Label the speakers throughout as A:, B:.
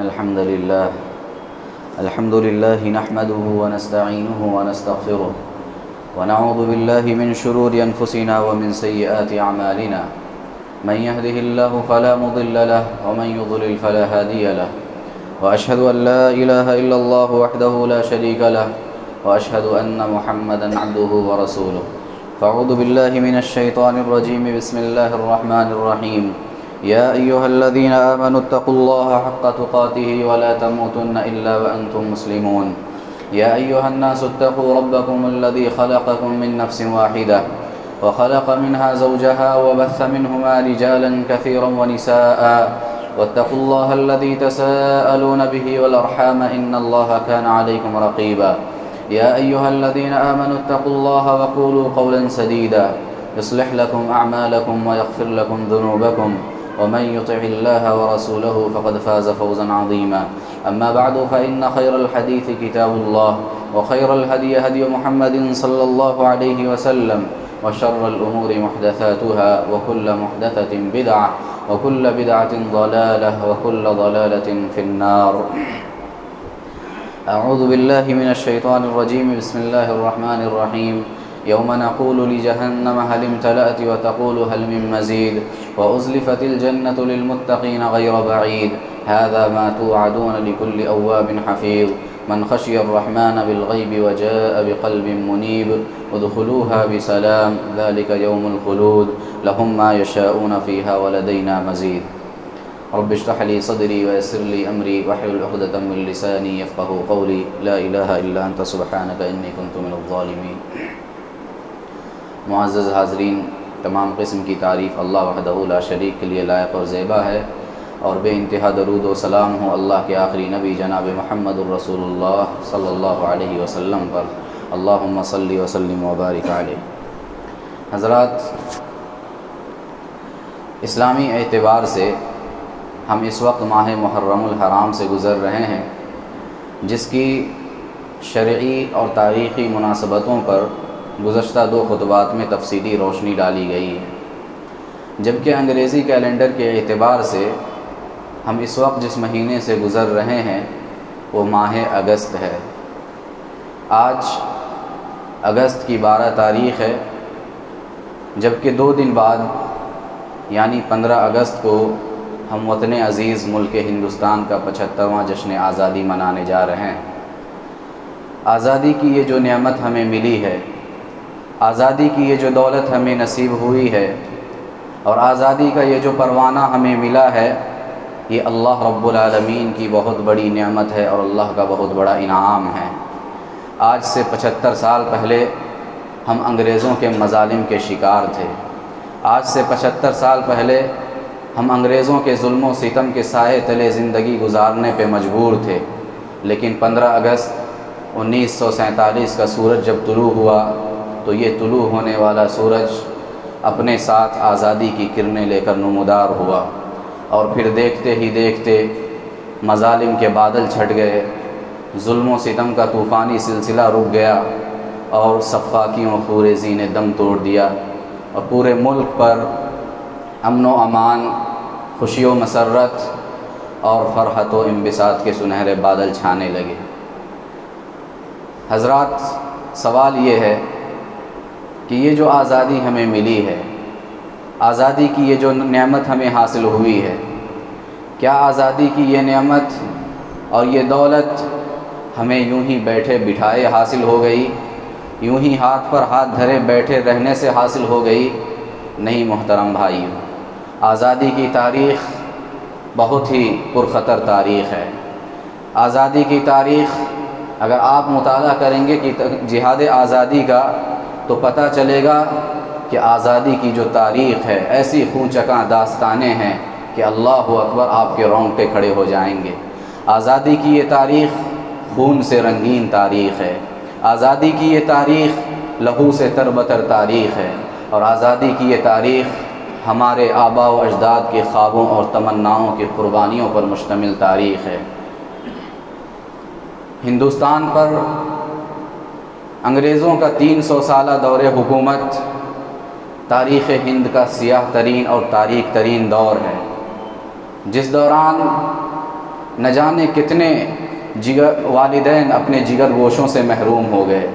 A: الحمد لله نحمده ونستعينه ونستغفره ونعوذ بالله من شرور أنفسنا ومن سيئات أعمالنا من يهده الله فلا مضل له ومن يضلل فلا هادي له وأشهد أن لا إله إلا الله وحده لا شريك له وأشهد أن محمدا عبده ورسوله فأعوذ بالله من الشيطان الرجيم بسم الله الرحمن الرحيم يا أيها الذين آمنوا اتقوا الله حق تقاته ولا تموتن إلا وأنتم مسلمون يا أيها الناس اتقوا ربكم الذي خلقكم من نفس واحدة وخلق منها زوجها وبث منهما رجالا كثيرا ونساء واتقوا الله الذي تساءلون به والأرحام إن الله كان عليكم رقيبا يا أيها الذين آمنوا اتقوا الله وقولوا قولا سديدا يصلح لكم أعمالكم ويغفر لكم ذنوبكم ومن يطع الله ورسوله فقد فاز فوزا عظيما أما بعد فإن خير الحديث كتاب الله وخير الهدي هدي محمد صلى الله عليه وسلم وشر الأمور محدثاتها وكل محدثة بدعة وكل بدعة ضلالة وكل ضلالة في النار. أعوذ بالله من الشيطان الرجيم بسم الله الرحمن الرحيم يوم نقول لجهنم هل امتلأت وتقول هل من مزيد وأزلفت الجنة للمتقين غير بعيد هذا ما توعدون لكل أواب حفيظ من خشي الرحمن بالغيب وجاء بقلب منيب ادخلوها بسلام ذلك يوم الخلود لهم ما يشاءون فيها ولدينا مزيد. رب اشرح لي صدري ويسر لي أمري واحلل عقدة من لساني يفقهوا قولي لا إله إلا أنت سبحانك إني كنت من الظالمين. معزز حاضرین، تمام قسم کی تعریف اللہ وحدہ لا شریک کے لیے لائق اور زیبا ہے، اور بے انتہا درود و سلام ہو اللہ کے آخری نبی جناب محمد الرسول اللہ صلی اللہ علیہ وسلم پر، اللہم صلی وسلم وبارک علیہ. حضرات، اسلامی اعتبار سے ہم اس وقت ماہ محرم الحرام سے گزر رہے ہیں، جس کی شرعی اور تاریخی مناسبتوں پر گزشتہ 2 خطبات میں تفصیلی روشنی ڈالی گئی ہے، جبکہ انگریزی کیلنڈر کے اعتبار سے ہم اس وقت جس مہینے سے گزر رہے ہیں وہ ماہ اگست ہے. آج اگست کی 12 تاریخ ہے، جبکہ 2 دن بعد یعنی 15 اگست کو ہم وطن عزیز ملک ہندوستان کا 75واں جشن آزادی منانے جا رہے ہیں. آزادی کی یہ جو نعمت ہمیں ملی ہے، آزادی کی یہ جو دولت ہمیں نصیب ہوئی ہے، اور آزادی کا یہ جو پروانہ ہمیں ملا ہے، یہ اللہ رب العالمین کی بہت بڑی نعمت ہے اور اللہ کا بہت بڑا انعام ہے. آج سے 75 سال پہلے ہم انگریزوں کے مظالم کے شکار تھے. آج سے 75 سال پہلے ہم انگریزوں کے ظلم و ستم کے سائے تلے زندگی گزارنے پہ مجبور تھے، لیکن 15 اگست 1947 کا سورج جب طلوع ہوا تو یہ طلوع ہونے والا سورج اپنے ساتھ آزادی کی کرنیں لے کر نمودار ہوا، اور پھر دیکھتے ہی دیکھتے مظالم کے بادل چھٹ گئے، ظلم و ستم کا طوفانی سلسلہ رک گیا، اور سفاکیوں خوریزی نے دم توڑ دیا، اور پورے ملک پر امن و امان، خوشی و مسرت اور فرحت و انبساط کے سنہرے بادل چھانے لگے. حضرات، سوال یہ ہے کہ یہ جو آزادی ہمیں ملی ہے، آزادی کی یہ جو نعمت ہمیں حاصل ہوئی ہے، کیا آزادی کی یہ نعمت اور یہ دولت ہمیں یوں ہی بیٹھے بٹھائے حاصل ہو گئی، یوں ہی ہاتھ پر ہاتھ دھرے بیٹھے رہنے سے حاصل ہو گئی؟ نہیں محترم بھائیوں، آزادی کی تاریخ بہت ہی پرخطر تاریخ ہے. آزادی کی تاریخ اگر آپ مطالعہ کریں گے کہ جہاد آزادی کا، تو پتہ چلے گا کہ آزادی کی جو تاریخ ہے ایسی خون چکاں داستانیں ہیں کہ اللہ اکبر، آپ کے رونگٹے کھڑے ہو جائیں گے. آزادی کی یہ تاریخ خون سے رنگین تاریخ ہے، آزادی کی یہ تاریخ لہو سے تربتر تاریخ ہے، اور آزادی کی یہ تاریخ ہمارے آباء و اجداد کے خوابوں اور تمناؤں کی قربانیوں پر مشتمل تاریخ ہے. ہندوستان پر انگریزوں کا 300 سالہ دور حکومت تاریخ ہند کا سیاہ ترین اور تاریک ترین دور ہے، جس دوران نہ جانے کتنے والدین اپنے جگر گوشوں سے محروم ہو گئے،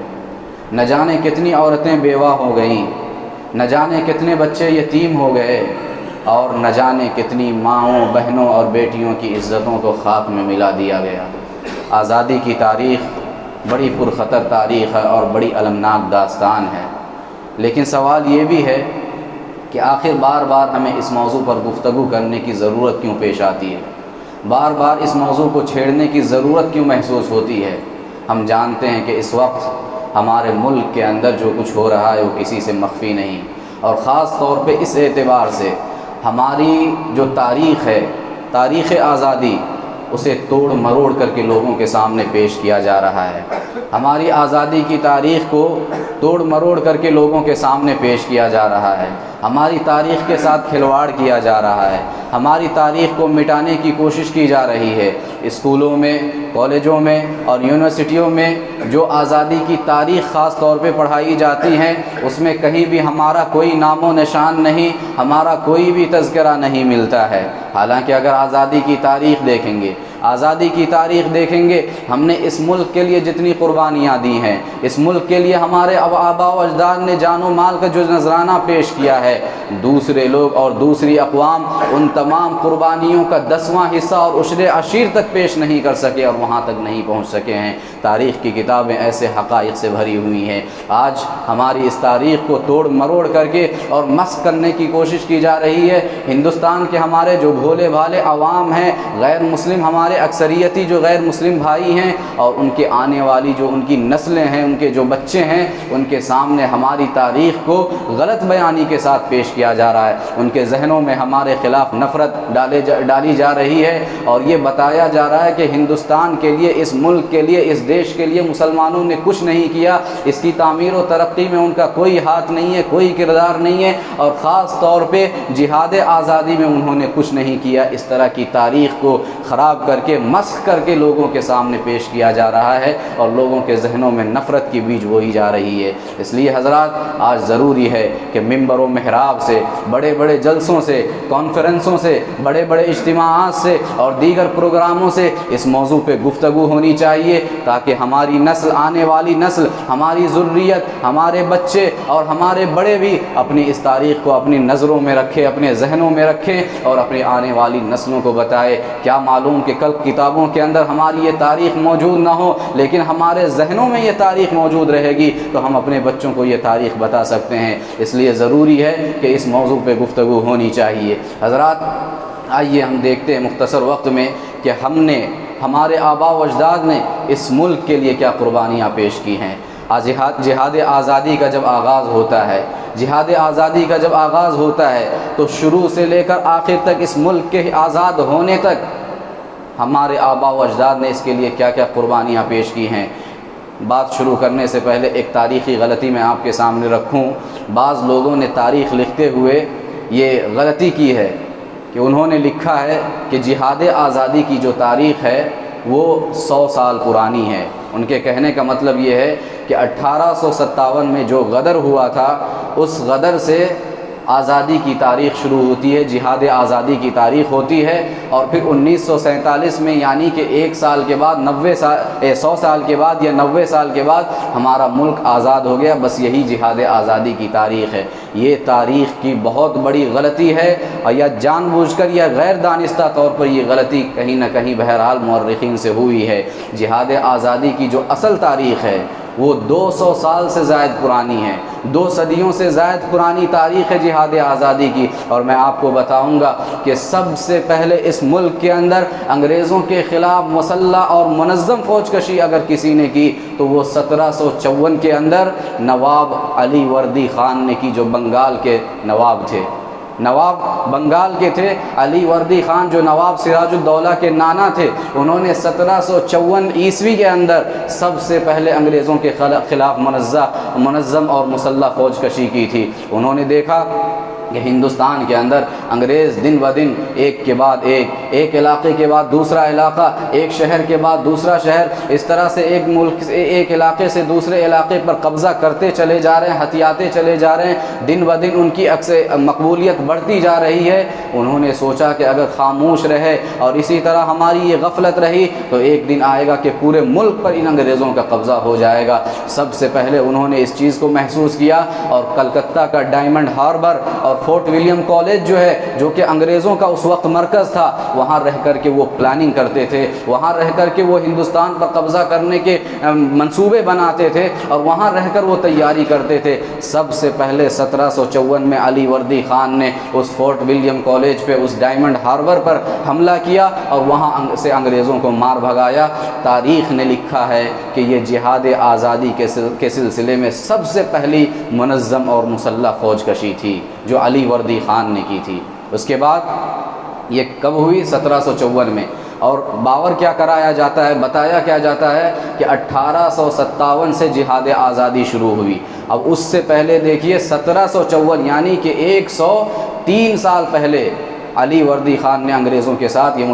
A: نہ جانے کتنی عورتیں بیوہ ہو گئیں، نہ جانے کتنے بچے یتیم ہو گئے، اور نہ جانے کتنی ماؤں، بہنوں اور بیٹیوں کی عزتوں کو خاک میں ملا دیا گیا۔ آزادی کی تاریخ بڑی پرخطر تاریخ ہے اور بڑی المناک داستان ہے، لیکن سوال یہ بھی ہے کہ آخر بار بار ہمیں اس موضوع پر گفتگو کرنے کی ضرورت کیوں پیش آتی ہے، بار بار اس موضوع کو چھیڑنے کی ضرورت کیوں محسوس ہوتی ہے؟ ہم جانتے ہیں کہ اس وقت ہمارے ملک کے اندر جو کچھ ہو رہا ہے وہ کسی سے مخفی نہیں، اور خاص طور پہ اس اعتبار سے ہماری جو تاریخ ہے، تاریخ آزادی، اسے توڑ مروڑ کر کے لوگوں کے سامنے پیش کیا جا رہا ہے۔ ہماری آزادی کی تاریخ کو توڑ مروڑ کر کے لوگوں کے سامنے پیش کیا جا رہا ہے، ہماری تاریخ کے ساتھ کھلواڑ کیا جا رہا ہے، ہماری تاریخ کو مٹانے کی کوشش کی جا رہی ہے۔ اسکولوں میں، کالجوں میں اور یونیورسٹیوں میں جو آزادی کی تاریخ خاص طور پہ پڑھائی جاتی ہیں، اس میں کہیں بھی ہمارا کوئی نام و نشان نہیں، ہمارا کوئی بھی تذکرہ نہیں ملتا ہے۔ حالانکہ اگر آزادی کی تاریخ دیکھیں گے، آزادی کی تاریخ دیکھیں گے، ہم نے اس ملک کے لیے جتنی قربانیاں دی ہیں، اس ملک کے لیے ہمارے آباء و اجداد نے جان و مال کا جو نذرانہ پیش کیا ہے، دوسرے لوگ اور دوسری اقوام ان تمام قربانیوں کا 10واں حصہ اور عشر عشیر تک پیش نہیں کر سکے اور وہاں تک نہیں پہنچ سکے ہیں۔ تاریخ کی کتابیں ایسے حقائق سے بھری ہوئی ہیں۔ آج ہماری اس تاریخ کو توڑ مروڑ کر کے اور مسخ کرنے کی کوشش کی جا رہی ہے۔ ہندوستان کے ہمارے جو بھولے بھالے عوام ہیں، غیر مسلم ہمارے اکثریتی جو غیر مسلم بھائی ہیں، اور ان کے آنے والی جو ان کی نسلیں ہیں، ان کے جو بچے ہیں، ان کے سامنے ہماری تاریخ کو غلط بیانی کے ساتھ پیش کیا جا رہا ہے۔ ان کے ذہنوں میں ہمارے خلاف نفرت ڈالی جا رہی ہے، اور یہ بتایا جا رہا ہے کہ ہندوستان کے لیے، اس ملک کے لیے، اس دیش کے لیے مسلمانوں نے کچھ نہیں کیا، اس کی تعمیر و ترقی میں ان کا کوئی ہاتھ نہیں ہے، کوئی کردار نہیں ہے، اور خاص طور پہ جہاد آزادی میں انہوں نے کچھ نہیں کیا۔ اس طرح کی تاریخ کو خراب کر کے، مسخ کر کے لوگوں کے سامنے پیش کیا جا رہا ہے، اور لوگوں کے ذہنوں میں نفرت کی بیج بوئی جا رہی ہے۔ اس لیے حضرات، آج ضروری ہے کہ ممبر و محراب سے، بڑے بڑے جلسوں سے، کانفرنسوں سے، بڑے بڑے اجتماعات سے اور دیگر پروگراموں سے اس موضوع پہ گفتگو ہونی چاہیے، تاکہ ہماری نسل، آنے والی نسل، ہماری ذریت، ہمارے بچے اور ہمارے بڑے بھی اپنی اس تاریخ کو اپنی نظروں میں رکھیں، اپنے ذہنوں میں رکھیں، اور اپنی آنے والی نسلوں کو بتائے۔ کیا معلوم کہ کل کتابوں کے اندر ہماری یہ تاریخ موجود نہ ہو، لیکن ہمارے ذہنوں میں یہ تاریخ موجود رہے گی تو ہم اپنے بچوں کو یہ تاریخ بتا سکتے ہیں۔ اس لیے ضروری ہے کہ اس موضوع پہ گفتگو ہونی چاہیے۔ حضرات، آئیے ہم دیکھتے ہیں مختصر وقت میں کہ ہمارے آباء و اجداد نے اس ملک کے لیے کیا قربانیاں پیش کی ہیں۔ جہاد آزادی کا جب آغاز ہوتا ہے، جہاد آزادی کا جب آغاز ہوتا ہے تو شروع سے لے کر آخر تک، اس ملک کے آزاد ہونے تک، ہمارے آباء و اجداد نے اس کے لیے کیا کیا قربانیاں پیش کی ہیں۔ بات شروع کرنے سے پہلے ایک تاریخی غلطی میں آپ کے سامنے رکھوں۔ بعض لوگوں نے تاریخ لکھتے ہوئے یہ غلطی کی ہے کہ انہوں نے لکھا ہے کہ جہاد آزادی کی جو تاریخ ہے وہ 100 سال پرانی ہے۔ ان کے کہنے کا مطلب یہ ہے کہ 1857 میں جو غدر ہوا تھا، اس غدر سے آزادی کی تاریخ شروع ہوتی ہے، جہاد آزادی کی تاریخ ہوتی ہے، اور پھر 1947 میں، یعنی کہ 1 سال کے بعد 100 سال کے بعد یا 90 سال کے بعد ہمارا ملک آزاد ہو گیا۔ بس یہی جہاد آزادی کی تاریخ ہے۔ یہ تاریخ کی بہت بڑی غلطی ہے، اور یا جان بوجھ کر یا غیر دانستہ طور پر یہ غلطی کہیں نہ کہیں بہرحال مورخین سے ہوئی ہے۔ جہاد آزادی کی جو اصل تاریخ ہے وہ 200 سال سے زائد پرانی ہے، 2 صدیوں سے زائد پرانی تاریخ ہے جہاد آزادی کی۔ اور میں آپ کو بتاؤں گا کہ سب سے پہلے اس ملک کے اندر انگریزوں کے خلاف مسلح اور منظم فوج کشی اگر کسی نے کی تو وہ 1754 کے اندر نواب علی وردی خان نے کی، جو بنگال کے نواب تھے۔ نواب بنگال کے تھے علی وردی خان، جو نواب سراج الدولہ کے نانا تھے۔ انہوں نے 1754 عیسوی کے اندر سب سے پہلے انگریزوں کے خلاف منظم اور مسلح فوج کشی کی تھی۔ انہوں نے دیکھا کہ ہندوستان کے اندر انگریز دن بہ دن ایک کے بعد ایک علاقے کے بعد دوسرا علاقہ، ایک شہر کے بعد دوسرا شہر، اس طرح سے ایک ملک سے ایک علاقے سے دوسرے علاقے پر قبضہ کرتے چلے جا رہے ہیں، ہتھیاتے چلے جا رہے ہیں، دن بہ دن ان کی مقبولیت بڑھتی جا رہی ہے۔ انہوں نے سوچا کہ اگر خاموش رہے اور اسی طرح ہماری یہ غفلت رہی تو ایک دن آئے گا کہ پورے ملک پر ان انگریزوں کا قبضہ ہو جائے گا۔ سب سے پہلے انہوں نے اس چیز کو محسوس کیا اور کلکتہ کا ڈائمنڈ ہاربر اور فورٹ ولیم کالج جو ہے، جو کہ انگریزوں کا اس وقت مرکز تھا، وہاں رہ کر کے وہ پلاننگ کرتے تھے، وہاں رہ کر کے وہ ہندوستان پر قبضہ کرنے کے منصوبے بناتے تھے اور وہاں رہ کر وہ تیاری کرتے تھے۔ سب سے پہلے 1754 میں علی وردی خان نے اس فورٹ ولیم کالج پہ، اس ڈائمنڈ ہاربر پر حملہ کیا اور وہاں سے انگریزوں کو مار بھگایا۔ تاریخ نے لکھا ہے کہ یہ جہاد آزادی کے سلسلے میں سب سے پہلی منظم اور مسلح فوج کشی تھی جو علی وردی خان نے کی تھی۔ اس کے بعد یہ کب ہوئی؟ 1754 میں۔ اور باور کیا کرایا جاتا ہے، بتایا کیا جاتا ہے کہ 1857 سے جہاد آزادی شروع ہوئی۔ اب اس سے پہلے دیکھیے 1754 یعنی کہ 103 سال پہلے علی وردی خان نے انگریزوں کے ساتھ یہ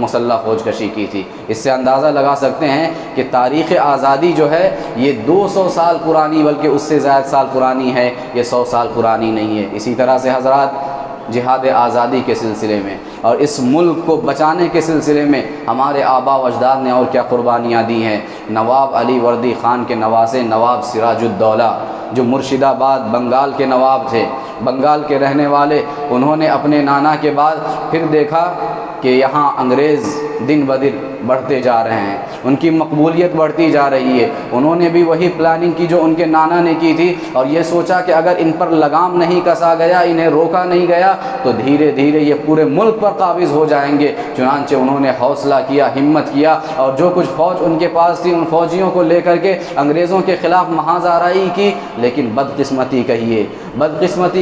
A: مسلح فوج کشی کی تھی۔ اس سے اندازہ لگا سکتے ہیں کہ تاریخ آزادی جو ہے یہ 200 سال پرانی، بلکہ اس سے زائد سال پرانی ہے، یہ 100 سال پرانی نہیں ہے۔ اسی طرح سے حضرات جہاد آزادی کے سلسلے میں اور اس ملک کو بچانے کے سلسلے میں ہمارے آبا و اجداد نے اور کیا قربانیاں دی ہیں۔ نواب علی وردی خان کے نواسے نواب سراج الدولہ جو مرشد آباد بنگال کے نواب تھے، بنگال کے رہنے والے، انہوں نے اپنے نانا کے بعد پھر دیکھا کہ یہاں انگریز دن بہ دن بڑھتے جا رہے ہیں، ان کی مقبولیت بڑھتی جا رہی ہے۔ انہوں نے بھی وہی پلاننگ کی جو ان کے نانا نے کی تھی اور یہ سوچا کہ اگر ان پر لگام نہیں کسا گیا، انہیں روکا نہیں گیا تو دھیرے دھیرے یہ پورے ملک پر قابض ہو جائیں گے۔ چنانچہ انہوں نے حوصلہ کیا، ہمت کیا اور جو کچھ فوج ان کے پاس تھی ان فوجیوں کو لے کر کے انگریزوں کے خلاف محاذ آرائی کی۔ لیکن بدقسمتی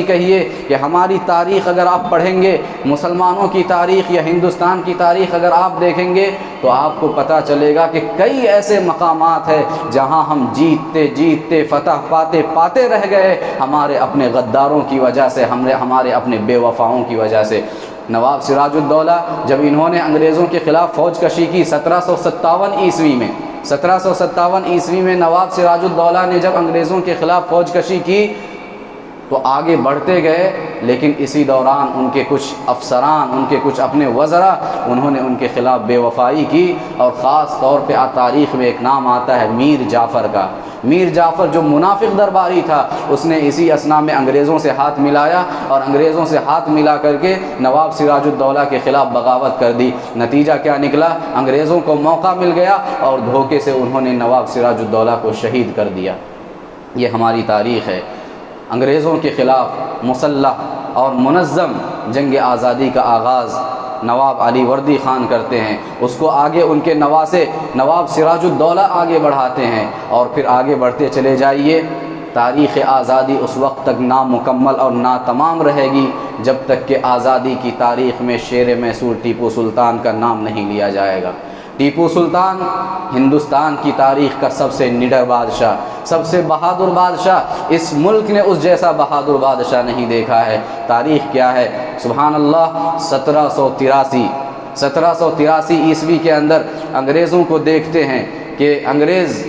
A: کہیے کہ ہماری تاریخ اگر آپ پڑھیں گے، مسلمانوں کی تاریخ یا ہندوستان کی تاریخ اگر آپ دیکھیں گے تو آپ کو پتہ چلے گا کہ کئی ایسے مقامات ہیں جہاں ہم جیتتے فتح پاتے رہ گئے، ہمارے اپنے غداروں کی وجہ سے، ہمارے اپنے بے وفاؤں کی وجہ سے۔ نواب سراج الدولہ جب انہوں نے انگریزوں کے خلاف فوج کشی کی 1757 عیسوی میں نواب سراج الدولہ نے جب انگریزوں کے خلاف فوج کشی کی تو آگے بڑھتے گئے، لیکن اسی دوران ان کے کچھ افسران، ان کے کچھ اپنے وزراء، انہوں نے ان کے خلاف بے وفائی کی اور خاص طور پہ تاریخ میں ایک نام آتا ہے میر جعفر کا۔ میر جعفر جو منافق درباری تھا، اس نے اسی اثنا میں انگریزوں سے ہاتھ ملایا اور انگریزوں سے ہاتھ ملا کر کے نواب سراج الدولہ کے خلاف بغاوت کر دی۔ نتیجہ کیا نکلا؟ انگریزوں کو موقع مل گیا اور دھوکے سے انہوں نے نواب سراج الدولہ کو شہید کر دیا۔ یہ ہماری تاریخ ہے۔ انگریزوں کے خلاف مسلح اور منظم جنگ آزادی کا آغاز نواب علی وردی خان کرتے ہیں، اس کو آگے ان کے نواسے نواب سراج الدولہ آگے بڑھاتے ہیں اور پھر آگے بڑھتے چلے جائیے۔ تاریخ آزادی اس وقت تک نامکمل اور ناتمام رہے گی جب تک کہ آزادی کی تاریخ میں شیر میسور ٹیپو سلطان کا نام نہیں لیا جائے گا۔ ٹیپو سلطان ہندوستان کی تاریخ کا سب سے نڈر بادشاہ، سب سے بہادر بادشاہ، اس ملک نے اس جیسا بہادر بادشاہ نہیں دیکھا ہے۔ تاریخ کیا ہے؟ سبحان اللہ، 1783 عیسوی کے اندر انگریزوں کو دیکھتے ہیں کہ انگریز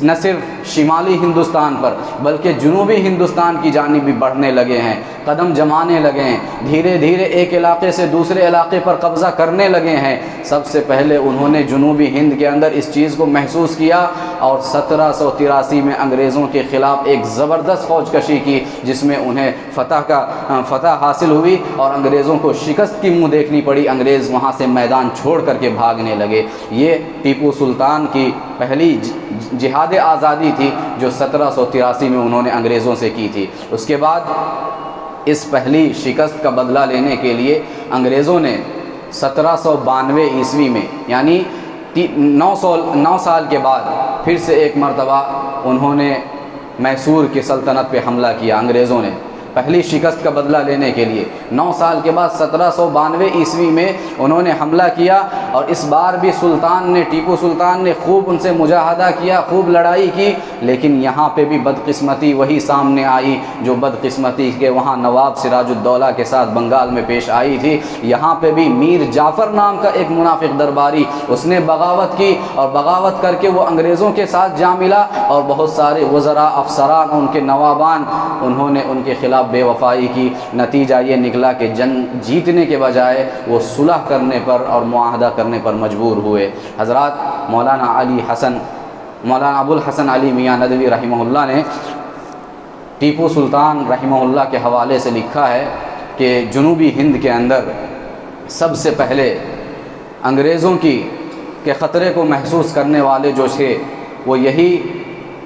A: نہ صرف شمالی ہندوستان پر بلکہ جنوبی ہندوستان کی جانب بھی بڑھنے لگے ہیں، قدم جمانے لگے ہیں، دھیرے دھیرے ایک علاقے سے دوسرے علاقے پر قبضہ کرنے لگے ہیں۔ سب سے پہلے انہوں نے جنوبی ہند کے اندر اس چیز کو محسوس کیا اور 1783 میں انگریزوں کے خلاف ایک زبردست فوج کشی کی جس میں انہیں فتح حاصل ہوئی اور انگریزوں کو شکست کی منہ دیکھنی پڑی۔ انگریز وہاں سے میدان چھوڑ کر کے بھاگنے لگے۔ یہ ٹیپو سلطان کی پہلی جہاد آزادی تھی جو 1783 میں انہوں نے انگریزوں سے کی تھی۔ اس کے بعد اس پہلی شکست کا بدلہ لینے کے لیے انگریزوں نے 1792 عیسوی میں یعنی 9 سال کے بعد پھر سے ایک مرتبہ انہوں نے میسور کی سلطنت پہ حملہ کیا۔ انگریزوں نے پہلی شکست کا بدلہ لینے کے لیے 9 سال کے بعد 1792 عیسوی میں انہوں نے حملہ کیا، اور اس بار بھی ٹیپو سلطان نے خوب ان سے مجاہدہ کیا، خوب لڑائی کی، لیکن یہاں پہ بھی بدقسمتی وہی سامنے آئی جو بدقسمتی کے وہاں نواب سراج الدولہ کے ساتھ بنگال میں پیش آئی تھی۔ یہاں پہ بھی میر جعفر نام کا ایک منافق درباری، اس نے بغاوت کی، اور بغاوت کر کے وہ انگریزوں کے ساتھ جا ملا، اور بہت سارے وزراء، افسران، ان کے نوابان، انہوں نے ان کے خلاف بے وفائی کی۔ نتیجہ یہ نکلا کہ جنگ جیتنے کے بجائے وہ صلح کرنے پر اور معاہدہ کرنے پر مجبور ہوئے۔ حضرات، مولانا ابو الحسن علی میاں ندوی رحمہ اللہ نے ٹیپو سلطان رحمہ اللہ کے حوالے سے لکھا ہے کہ جنوبی ہند کے اندر سب سے پہلے انگریزوں کے خطرے کو محسوس کرنے والے جو تھے وہ یہی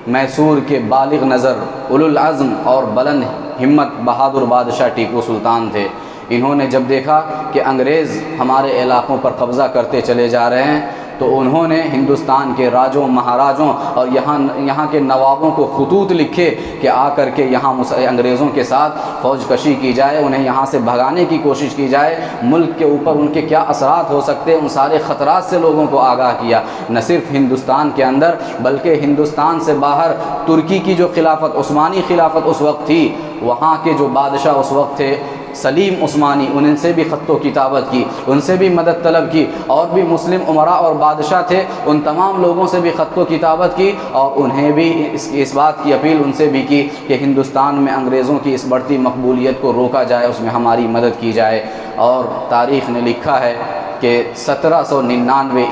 A: میسور کے بالغ نظر، اولوالعزم اور بلند ہمت بہادر بادشاہ ٹیپو سلطان تھے۔ انہوں نے جب دیکھا کہ انگریز ہمارے علاقوں پر قبضہ کرتے چلے جا رہے ہیں، تو انہوں نے ہندوستان کے راجوں، مہاراجوں اور یہاں کے نوابوں کو خطوط لکھے کہ آ کر کے یہاں انگریزوں کے ساتھ فوج کشی کی جائے، انہیں یہاں سے بھگانے کی کوشش کی جائے، ملک کے اوپر ان کے کیا اثرات ہو سکتے ہیں، ان سارے خطرات سے لوگوں کو آگاہ کیا۔ نہ صرف ہندوستان کے اندر بلکہ ہندوستان سے باہر ترکی کی جو خلافت، عثمانی خلافت اس وقت تھی، وہاں کے جو بادشاہ اس وقت تھے سلیم عثمانی، ان سے بھی خط و کتابت کی، ان سے بھی مدد طلب کی، اور بھی مسلم امراء اور بادشاہ تھے، ان تمام لوگوں سے بھی خط و کتابت کی، اور انہیں بھی اس بات کی اپیل ان سے بھی کی کہ ہندوستان میں انگریزوں کی اس بڑھتی مقبولیت کو روکا جائے، اس میں ہماری مدد کی جائے۔ اور تاریخ نے لکھا ہے کہ 1799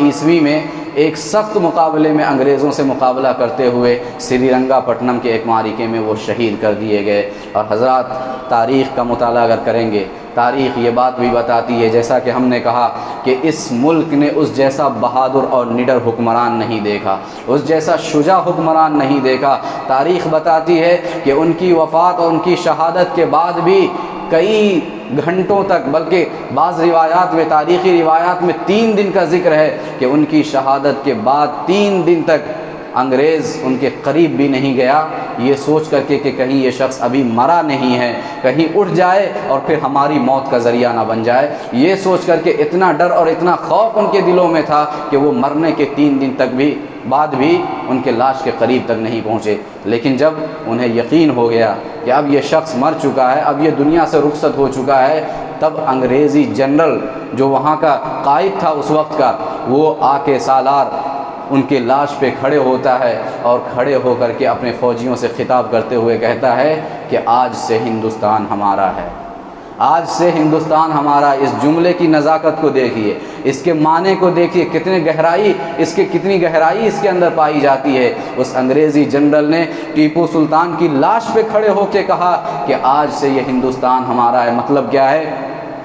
A: عیسوی میں ایک سخت مقابلے میں انگریزوں سے مقابلہ کرتے ہوئے سری رنگا پٹنم کے ایک معرکے میں وہ شہید کر دیے گئے۔ اور حضرات، تاریخ کا مطالعہ اگر کریں گے، تاریخ یہ بات بھی بتاتی ہے، جیسا کہ ہم نے کہا کہ اس ملک نے اس جیسا بہادر اور نڈر حکمران نہیں دیکھا، اس جیسا شجاع حکمران نہیں دیکھا۔ تاریخ بتاتی ہے کہ ان کی وفات اور ان کی شہادت کے بعد بھی کئی گھنٹوں تک، بلکہ بعض روایات میں، تاریخی روایات میں 3 دن کا ذکر ہے کہ ان کی شہادت کے بعد 3 دن تک انگریز ان کے قریب بھی نہیں گیا، یہ سوچ کر کے کہ کہیں یہ شخص ابھی مرا نہیں ہے، کہیں اٹھ جائے اور پھر ہماری موت کا ذریعہ نہ بن جائے، یہ سوچ کر کے اتنا ڈر اور اتنا خوف ان کے دلوں میں تھا کہ وہ مرنے کے 3 دن تک بھی بعد بھی ان کے لاش کے قریب تک نہیں پہنچے۔ لیکن جب انہیں یقین ہو گیا کہ اب یہ شخص مر چکا ہے، اب یہ دنیا سے رخصت ہو چکا ہے، تب انگریزی جنرل جو وہاں کا قائد تھا اس وقت کا، وہ آ کے سالار ان کے لاش پہ کھڑے ہوتا ہے، اور کھڑے ہو کر کے اپنے فوجیوں سے خطاب کرتے ہوئے کہتا ہے کہ آج سے ہندوستان ہمارا ہے، آج سے ہندوستان ہمارا۔ اس جملے کی نزاکت کو دیکھیے، اس کے معنی کو دیکھیے، کتنی گہرائی اس کے اندر پائی جاتی ہے۔ اس انگریزی جنرل نے ٹیپو سلطان کی لاش پہ کھڑے ہو کے کہا کہ آج سے یہ ہندوستان ہمارا ہے۔ مطلب کیا ہے؟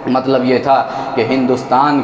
A: مطلب یہ تھا کہ ہندوستان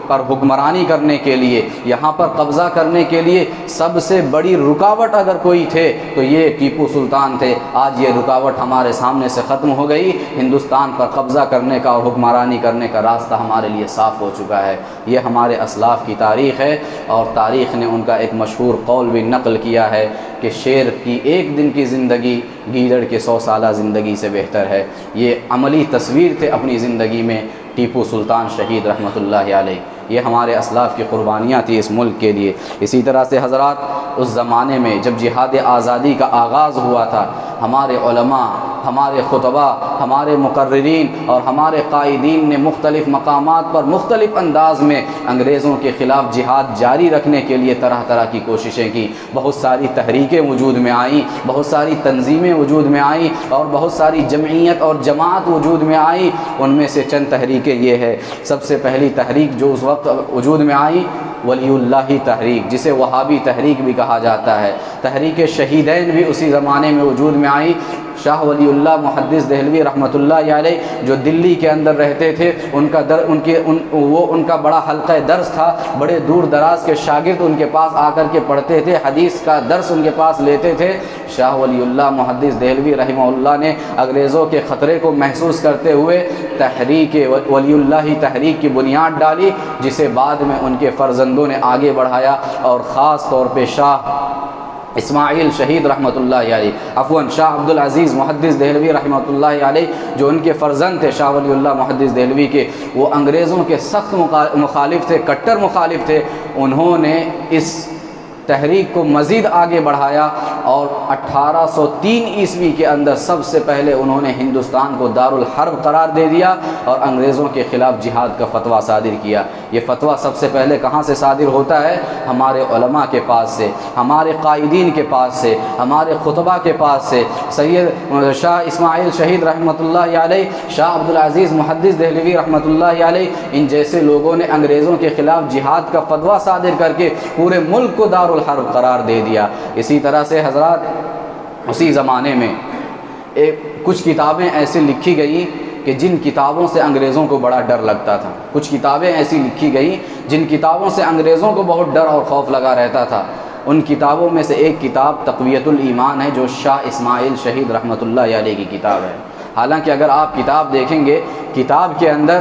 A: پر حکمرانی کرنے کے لیے، یہاں پر قبضہ کرنے کے لیے سب سے بڑی رکاوٹ اگر کوئی تھے تو یہ ٹیپو سلطان تھے۔ آج یہ رکاوٹ ہمارے سامنے سے ختم ہو گئی، ہندوستان پر قبضہ کرنے کا اور حکمرانی کرنے کا راستہ ہمارے لیے صاف ہو چکا ہے۔ یہ ہمارے اسلاف کی تاریخ ہے، اور تاریخ نے ان کا ایک مشہور قول بھی نقل کیا ہے کہ شیر کی 1 دن کی زندگی گیدڑ کے 100 سالہ زندگی سے بہتر ہے۔ یہ عملی تصویر تھے اپنی زندگی میں ٹیپو سلطان شہید رحمۃ اللہ علیہ۔ یہ ہمارے اسلاف کی قربانیاں تھیں اس ملک کے لیے۔ اسی طرح سے حضرات، اس زمانے میں جب جہاد آزادی کا آغاز ہوا تھا، ہمارے علماء، ہمارے خطبہ، ہمارے مقررین اور ہمارے قائدین نے مختلف مقامات پر مختلف انداز میں انگریزوں کے خلاف جہاد جاری رکھنے کے لیے طرح طرح کی کوششیں کی۔ بہت ساری تحریکیں وجود میں آئیں، بہت ساری تنظیمیں وجود میں آئیں، اور بہت ساری جمعیت اور جماعت وجود میں آئیں۔ ان میں سے چند تحریکیں یہ ہے۔ سب سے پہلی تحریک جو اس وقت وجود میں آئی، ولی اللہ تحریک، جسے وہابی تحریک بھی کہا جاتا ہے۔ تحریک شہیدین بھی اسی زمانے میں وجود میں آئی۔ شاہ ولی اللہ محدث دہلوی رحمۃ اللہ علیہ جو دلی کے اندر رہتے تھے، ان کا بڑا حلقہ درس تھا، بڑے دور دراز کے شاگرد ان کے پاس آ کر کے پڑھتے تھے، حدیث کا درس ان کے پاس لیتے تھے۔ شاہ ولی اللہ محدث دہلوی رحمہ اللہ نے انگریزوں کے خطرے کو محسوس کرتے ہوئے تحریک ولی اللہ تحریک کی بنیاد ڈالی، جسے بعد میں ان کے فرزندوں نے آگے بڑھایا، اور خاص طور پہ اسماعیل شہید رحمۃ اللہ علیہ، عفواً شاہ عبد العزیز محدث دہلوی رحمۃ اللہ علیہ، جو ان کے فرزند تھے شاہ ولی اللہ محدث دہلوی کے، وہ انگریزوں کے سخت مخالف تھے، کٹر مخالف تھے۔ انہوں نے اس تحریک کو مزید آگے بڑھایا اور 1803 عیسوی کے اندر سب سے پہلے انہوں نے ہندوستان کو دارالحرب قرار دے دیا اور انگریزوں کے خلاف جہاد کا فتویٰ صادر کیا۔ یہ فتویٰ سب سے پہلے کہاں سے صادر ہوتا ہے؟ ہمارے علماء کے پاس سے، ہمارے قائدین کے پاس سے، ہمارے خطبہ کے پاس سے۔ سید شاہ اسماعیل شہید رحمۃ اللہ علیہ، شاہ عبد العزیز محدث دہلوی رحمۃ اللہ علیہ، ان جیسے لوگوں نے انگریزوں کے خلاف جہاد کا فتویٰ صادر کر کے پورے ملک کو دارالحرب قرار دے دیا۔ اسی طرح سے حضرات اسی زمانے میں کچھ کتابیں ایسی لکھی گئیں کہ جن کتابوں سے انگریزوں کو بڑا ڈر لگتا تھا۔ کچھ کتابیں ایسی لکھی گئیں جن کتابوں سے انگریزوں کو بہت ڈر اور خوف لگا رہتا تھا۔ ان کتابوں میں سے ایک کتاب تقویۃ الایمان ہے، جو شاہ اسماعیل شہید رحمۃ اللہ علیہ کی کتاب ہے۔ حالانکہ اگر آپ کتاب دیکھیں گے، کتاب کے اندر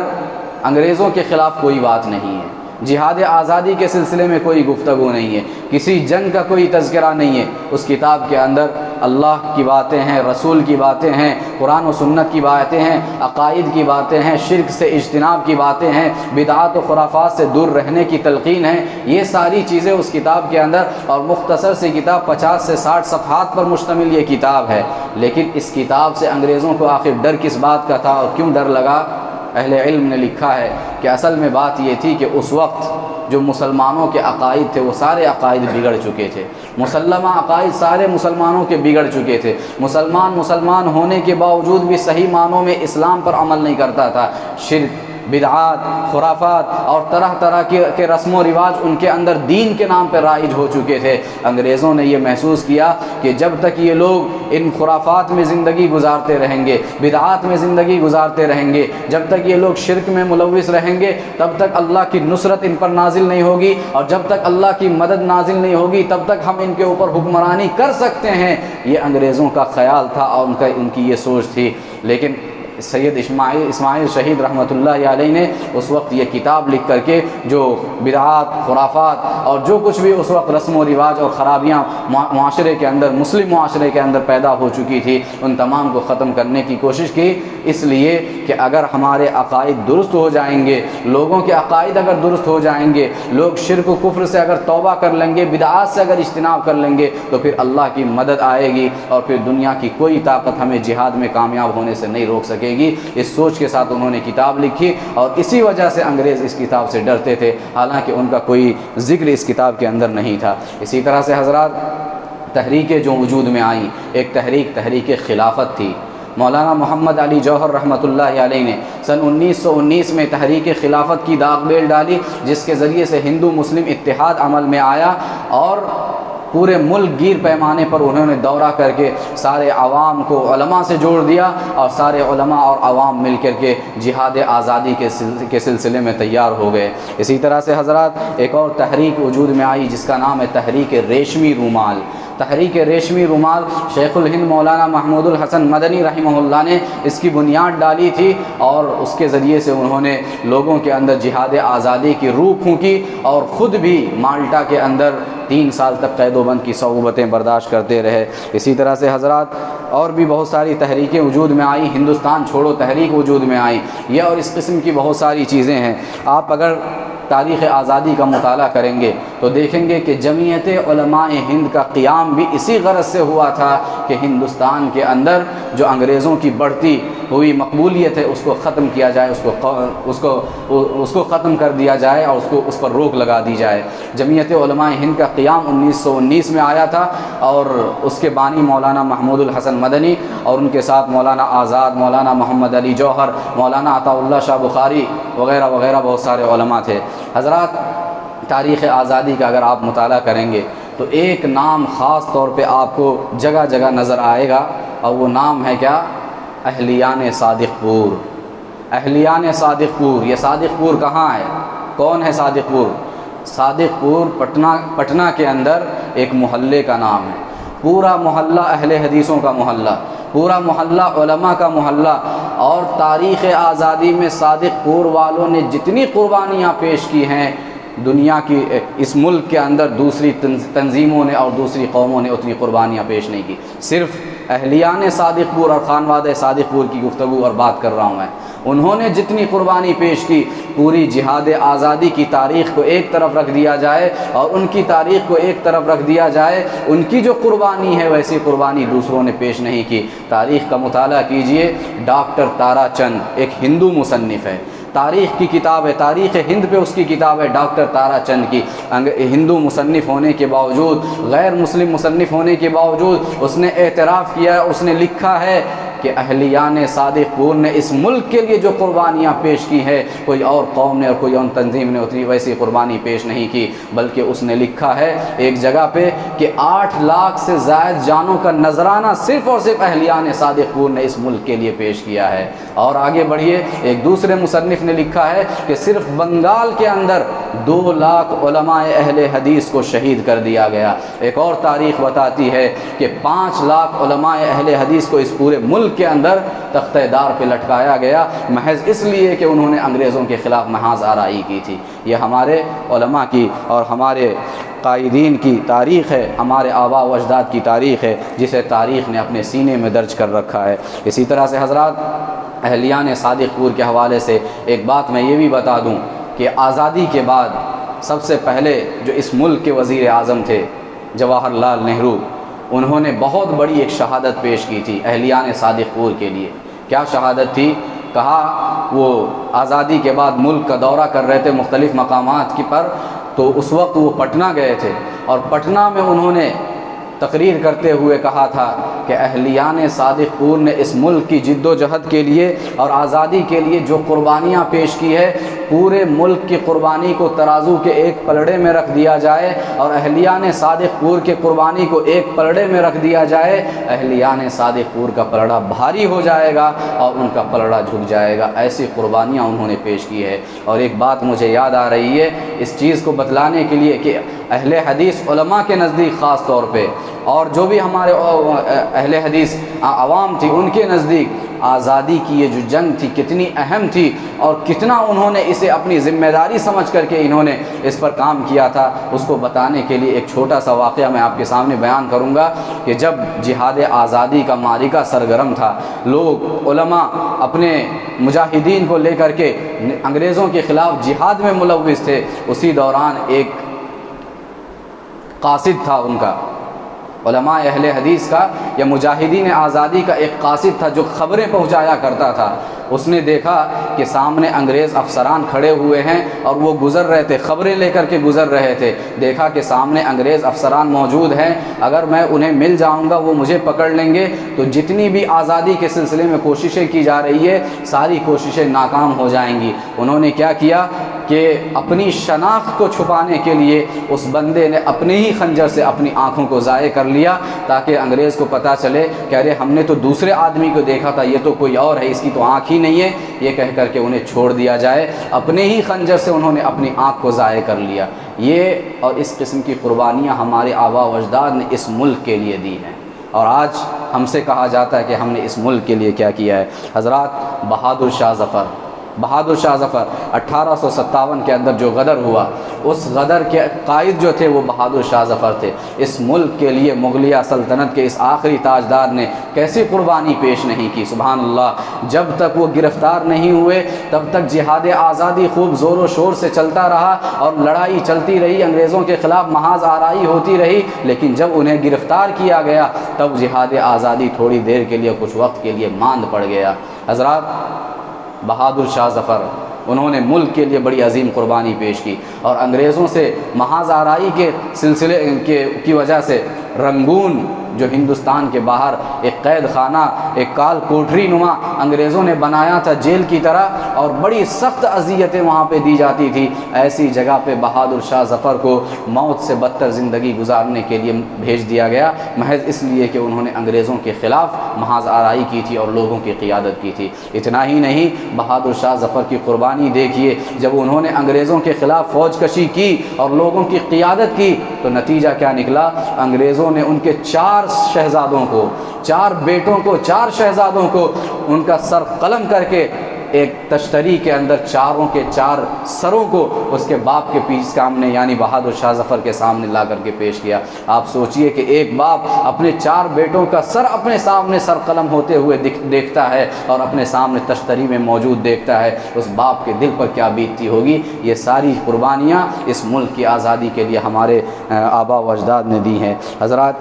A: انگریزوں کے خلاف کوئی بات نہیں ہے، جہاد آزادی کے سلسلے میں کوئی گفتگو نہیں ہے، کسی جنگ کا کوئی تذکرہ نہیں ہے۔ اس کتاب کے اندر اللہ کی باتیں ہیں، رسول کی باتیں ہیں، قرآن و سنت کی باتیں ہیں، عقائد کی باتیں ہیں، شرک سے اجتناب کی باتیں ہیں، بدعات و خرافات سے دور رہنے کی تلقین ہے۔ یہ ساری چیزیں اس کتاب کے اندر، اور مختصر سی کتاب 50 سے 60 صفحات پر مشتمل یہ کتاب ہے۔ لیکن اس کتاب سے انگریزوں کو آخر ڈر کس بات کا تھا اور کیوں ڈر لگا؟ اہل علم نے لکھا ہے کہ اصل میں بات یہ تھی کہ اس وقت جو مسلمانوں کے عقائد تھے وہ سارے عقائد بگڑ چکے تھے، مسلمہ عقائد سارے مسلمانوں کے بگڑ چکے تھے۔ مسلمان ہونے کے باوجود بھی صحیح معنوں میں اسلام پر عمل نہیں کرتا تھا، شرک، بدعات، خرافات اور طرح طرح کے رسم و رواج ان کے اندر دین کے نام پر رائج ہو چکے تھے۔ انگریزوں نے یہ محسوس کیا کہ جب تک یہ لوگ ان خرافات میں زندگی گزارتے رہیں گے، بدعات میں زندگی گزارتے رہیں گے، جب تک یہ لوگ شرک میں ملوث رہیں گے، تب تک اللہ کی نصرت ان پر نازل نہیں ہوگی، اور جب تک اللہ کی مدد نازل نہیں ہوگی تب تک ہم ان کے اوپر حکمرانی کر سکتے ہیں۔ یہ انگریزوں کا خیال تھا اور ان کی یہ سوچ تھی۔ لیکن سید اسماعیل شہید رحمۃ اللہ علیہ نے اس وقت یہ کتاب لکھ کر کے جو بدعات، خرافات اور جو کچھ بھی اس وقت رسم و رواج اور خرابیاں معاشرے کے اندر، مسلم معاشرے کے اندر پیدا ہو چکی تھی، ان تمام کو ختم کرنے کی کوشش کی، اس لیے کہ اگر ہمارے عقائد درست ہو جائیں گے، لوگوں کے عقائد اگر درست ہو جائیں گے، لوگ شرک و کفر سے اگر توبہ کر لیں گے، بدعات سے اگر اجتناب کر لیں گے، تو پھر اللہ کی مدد آئے گی اور پھر دنیا کی کوئی طاقت ہمیں جہاد میں کامیاب ہونے سے نہیں روک سکے گی۔ اس سوچ کے ساتھ انہوں نے کتاب لکھی اور اسی وجہ سے انگریز اس کتاب سے ڈرتے تھے، حالانکہ ان کا کوئی ذکر اس کتاب کے اندر نہیں تھا۔ اسی طرح سے حضرات تحریکیں جو وجود میں آئیں، ایک تحریک خلافت تھی۔ مولانا محمد علی جوہر رحمۃ اللہ علیہ نے سن 1919 میں تحریک خلافت کی داغ بیل ڈالی، جس کے ذریعے سے ہندو مسلم اتحاد عمل میں آیا اور پورے ملک گیر پیمانے پر انہوں نے دورہ کر کے سارے عوام کو علماء سے جوڑ دیا، اور سارے علماء اور عوام مل کر کے جہاد آزادی کے سلسلے میں تیار ہو گئے۔ اسی طرح سے حضرات ایک اور تحریک وجود میں آئی جس کا نام ہے تحریک ریشمی رومال۔ تحریک ریشمی رومال شیخ الہند مولانا محمود الحسن مدنی رحمہ اللہ نے اس کی بنیاد ڈالی تھی، اور اس کے ذریعے سے انہوں نے لوگوں کے اندر جہاد آزادی کی روح پھونکی، اور خود بھی مالٹا کے اندر 3 سال تک قید و بند کی صعوبتیں برداشت کرتے رہے۔ اسی طرح سے حضرات اور بھی بہت ساری تحریکیں وجود میں آئیں، ہندوستان چھوڑو تحریک وجود میں آئی، یہ اور اس قسم کی بہت ساری چیزیں ہیں۔ آپ اگر تاریخ آزادی کا مطالعہ کریں گے تو دیکھیں گے کہ جمعیت علماء ہند کا قیام بھی اسی غرض سے ہوا تھا کہ ہندوستان کے اندر جو انگریزوں کی بڑھتی ہوئی مقبولیت ہے اس کو ختم کیا جائے، اس کو ختم کر دیا جائے اور اس پر روک لگا دی جائے۔ جمعیت علماء ہند کا قیام 1919 میں آیا تھا، اور اس کے بانی مولانا محمود الحسن مدنی اور ان کے ساتھ مولانا آزاد، مولانا محمد علی جوہر، مولانا عطا اللہ شاہ بخاری وغیرہ وغیرہ بہت سارے علماء تھے۔ حضرات تاریخ آزادی کا اگر آپ مطالعہ کریں گے تو ایک نام خاص طور پہ آپ کو جگہ جگہ نظر آئے گا، اور وہ نام ہے کیا؟ اہلیان صادق پور۔ اہلیان صادق پور، یہ صادق پور کہاں ہے؟ کون ہے صادق پور؟ صادق پور پٹنہ کے اندر ایک محلے کا نام ہے۔ پورا محلہ اہل حدیثوں کا محلہ، پورا محلہ علماء کا محلہ، اور تاریخ آزادی میں صادق پور والوں نے جتنی قربانیاں پیش کی ہیں دنیا کی اس ملک کے اندر دوسری تنظیموں نے اور دوسری قوموں نے اتنی قربانیاں پیش نہیں کی. صرف اہلیان صادق پور اور خانوادہ صادق پور کی گفتگو اور بات کر رہا ہوں میں. انہوں نے جتنی قربانی پیش کی، پوری جہاد آزادی کی تاریخ کو ایک طرف رکھ دیا جائے اور ان کی تاریخ کو ایک طرف رکھ دیا جائے، ان کی جو قربانی ہے ویسی قربانی دوسروں نے پیش نہیں کی. تاریخ کا مطالعہ کیجئے. ڈاکٹر تارا چند ایک ہندو مصنف ہے، تاریخ کی کتاب ہے، تاریخ ہند پہ اس کی کتاب ہے ڈاکٹر تارا چند کی. ہندو مصنف ہونے کے باوجود، غیر مسلم مصنف ہونے کے باوجود اس نے اعتراف کیا ہے، اس نے لکھا ہے کہ اہلیان صادق پور نے اس ملک کے لیے جو قربانیاں پیش کی ہیں کوئی اور قوم نے اور کوئی اور تنظیم نے اتنی ویسی قربانی پیش نہیں کی. بلکہ اس نے لکھا ہے ایک جگہ پہ کہ 8 لاکھ سے زائد جانوں کا نذرانہ صرف اور صرف اہلیان صادق پور نے اس ملک کے لیے پیش کیا ہے. اور آگے بڑھیے، ایک دوسرے مصنف نے لکھا ہے کہ صرف بنگال کے اندر 2 لاکھ علماء اہل حدیث کو شہید کر دیا گیا. ایک اور تاریخ بتاتی ہے کہ 5 لاکھ علماء اہل حدیث کو اس پورے ملک کے اندر تختہ دار پہ لٹکایا گیا، محض اس لیے کہ انہوں نے انگریزوں کے خلاف محاذ آرائی کی تھی. یہ ہمارے علماء کی اور ہمارے قائدین کی تاریخ ہے، ہمارے آباء و اجداد کی تاریخ ہے، جسے تاریخ نے اپنے سینے میں درج کر رکھا ہے. اسی طرح سے حضرات، اہلیان صادق پور کے حوالے سے ایک بات میں یہ بھی بتا دوں کہ آزادی کے بعد سب سے پہلے جو اس ملک کے وزیر اعظم تھے جواہر لال نہرو، انہوں نے بہت بڑی ایک شہادت پیش کی تھی اہلیان صادق پور کے لیے. کیا شہادت تھی؟ کہا وہ آزادی کے بعد ملک کا دورہ کر رہے تھے مختلف مقامات کی پر، تو اس وقت وہ پٹنہ گئے تھے اور پٹنہ میں انہوں نے تقریر کرتے ہوئے کہا تھا کہ اہلیان صادق پور نے اس ملک کی جد و جہد کے لیے اور آزادی کے لیے جو قربانیاں پیش کی ہے، پورے ملک کی قربانی کو ترازو کے ایک پلڑے میں رکھ دیا جائے اور اہلیان صادق پور کے قربانی کو ایک پلڑے میں رکھ دیا جائے، اہلیان صادق پور کا پلڑا بھاری ہو جائے گا اور ان کا پلڑا جھک جائے گا. ایسی قربانیاں انہوں نے پیش کی ہے. اور ایک بات مجھے یاد آ رہی ہے اس چیز کو بتلانے کے لیے کہ اہل حدیث علماء کے نزدیک خاص طور پہ اور جو بھی ہمارے اہل حدیث عوام تھی ان کے نزدیک آزادی کی یہ جو جنگ تھی کتنی اہم تھی اور کتنا انہوں نے اسے اپنی ذمہ داری سمجھ کر کے انہوں نے اس پر کام کیا تھا، اس کو بتانے کے لیے ایک چھوٹا سا واقعہ میں آپ کے سامنے بیان کروں گا کہ جب جہاد آزادی کا معرکہ سرگرم تھا، لوگ علماء اپنے مجاہدین کو لے کر کے انگریزوں کے خلاف جہاد میں ملوث تھے. اسی دوران ایک قاصد تھا ان کا، علماء اہل حدیث کا یا مجاہدین آزادی کا ایک قاصد تھا جو خبریں پہنچایا کرتا تھا. اس نے دیکھا کہ سامنے انگریز افسران کھڑے ہوئے ہیں اور وہ گزر رہے تھے، خبریں لے کر کے گزر رہے تھے. دیکھا کہ سامنے انگریز افسران موجود ہیں، اگر میں انہیں مل جاؤں گا وہ مجھے پکڑ لیں گے، تو جتنی بھی آزادی کے سلسلے میں کوششیں کی جا رہی ہے ساری کوششیں ناکام ہو جائیں گی. انہوں نے کیا کیا کہ اپنی شناخت کو چھپانے کے لیے اس بندے نے اپنے ہی خنجر سے اپنی آنکھوں کو ضائع کر لیا تاکہ انگریز کو پتہ چلے کہ ارے ہم نے تو دوسرے آدمی کو دیکھا تھا، یہ تو کوئی اور ہے، اس کی تو آنکھ ہی نہیں ہے، یہ کہہ کر کے انہیں چھوڑ دیا جائے. اپنے ہی خنجر سے انہوں نے اپنی آنکھ کو ضائع کر لیا. یہ اور اس قسم کی قربانیاں ہمارے آباء و اجداد نے اس ملک کے لیے دی ہیں اور آج ہم سے کہا جاتا ہے کہ ہم نے اس ملک کے لیے کیا کیا ہے. حضرات، بہادر شاہ ظفر 1857 کے اندر جو غدر ہوا، اس غدر کے قائد جو تھے وہ بہادر شاہ ظفر تھے. اس ملک کے لیے مغلیہ سلطنت کے اس آخری تاجدار نے کیسی قربانی پیش نہیں کی. سبحان اللہ. جب تک وہ گرفتار نہیں ہوئے تب تک جہاد آزادی خوب زور و شور سے چلتا رہا اور لڑائی چلتی رہی، انگریزوں کے خلاف محاذ آرائی ہوتی رہی، لیکن جب انہیں گرفتار کیا گیا تب جہاد آزادی تھوڑی دیر کے لیے، کچھ وقت کے لیے ماند پڑ گیا. حضرات، بہادر شاہ ظفر انہوں نے ملک کے لیے بڑی عظیم قربانی پیش کی اور انگریزوں سے محاذ آرائی کے سلسلے کی وجہ سے رنگون جو ہندوستان کے باہر ایک قید خانہ، ایک کال کوٹری نما انگریزوں نے بنایا تھا جیل کی طرح، اور بڑی سخت اذیتیں وہاں پہ دی جاتی تھی. ایسی جگہ پہ بہادر شاہ ظفر کو موت سے بدتر زندگی گزارنے کے لیے بھیج دیا گیا، محض اس لیے کہ انہوں نے انگریزوں کے خلاف محاذ آرائی کی تھی اور لوگوں کی قیادت کی تھی. اتنا ہی نہیں، بہادر شاہ ظفر کی قربانی دیکھیے، جب انہوں نے انگریزوں کے خلاف فوج کشی کی اور لوگوں کی قیادت کی تو نتیجہ کیا نکلا؟ انگریزوں نے ان کے 4 شہزادوں کو، 4 بیٹوں کو، 4 شہزادوں کو ان کا سر قلم کر کے ایک تشتری کے اندر چاروں کے چار سروں کو اس کے باپ کے پیچھے سامنے یعنی بہادر شاہ ظفر کے سامنے لا کر کے پیش کیا۔ آپ سوچئے کہ ایک باپ اپنے 4 بیٹوں کا سر اپنے سامنے سر قلم ہوتے ہوئے دیکھتا ہے اور اپنے سامنے تشتری میں موجود دیکھتا ہے، اس باپ کے دل پر کیا بیتتی ہوگی۔ یہ ساری قربانیاں اس ملک کی آزادی کے لیے ہمارے آبا و اجداد نے دی ہیں۔ حضرات،